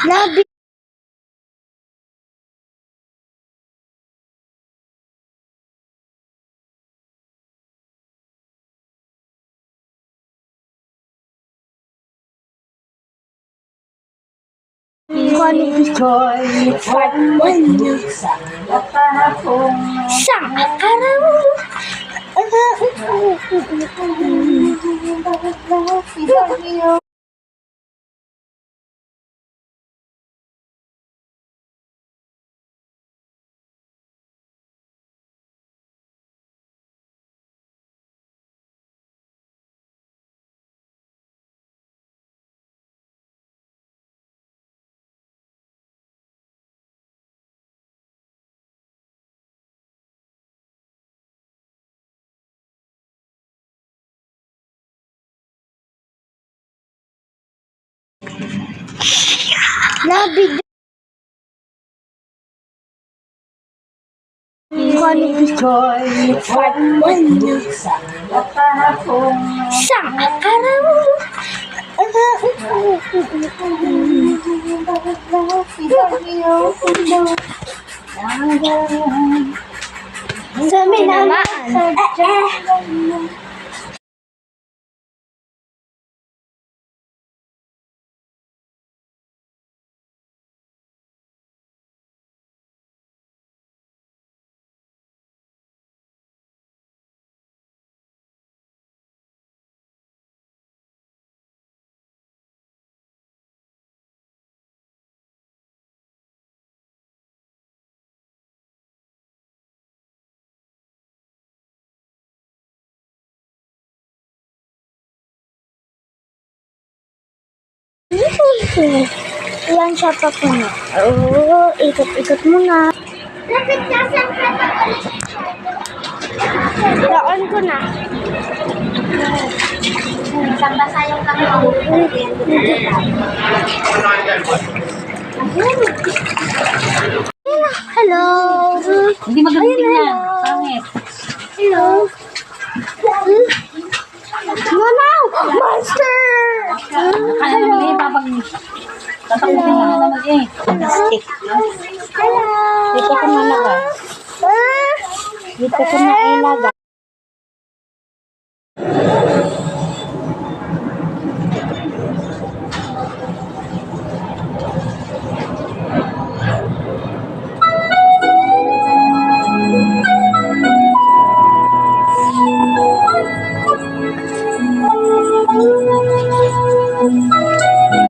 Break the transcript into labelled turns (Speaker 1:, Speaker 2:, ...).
Speaker 1: Labi. Sa araw. Labi. Sa araw. Sa minamaan. Yan siya pa po na. Oo, ikot-ikot muna. Lapit ka sa Laon ko na. Basa yung kamay. Hello.
Speaker 2: Hindi maganda yan. Pangit.
Speaker 1: Hello. Manaw! Monster!
Speaker 2: Kaya naman eh, papag... Tatakutin mo na naman eh. Stick.
Speaker 1: Hello.
Speaker 2: Dito ko na naman. Dito ko na ilaga.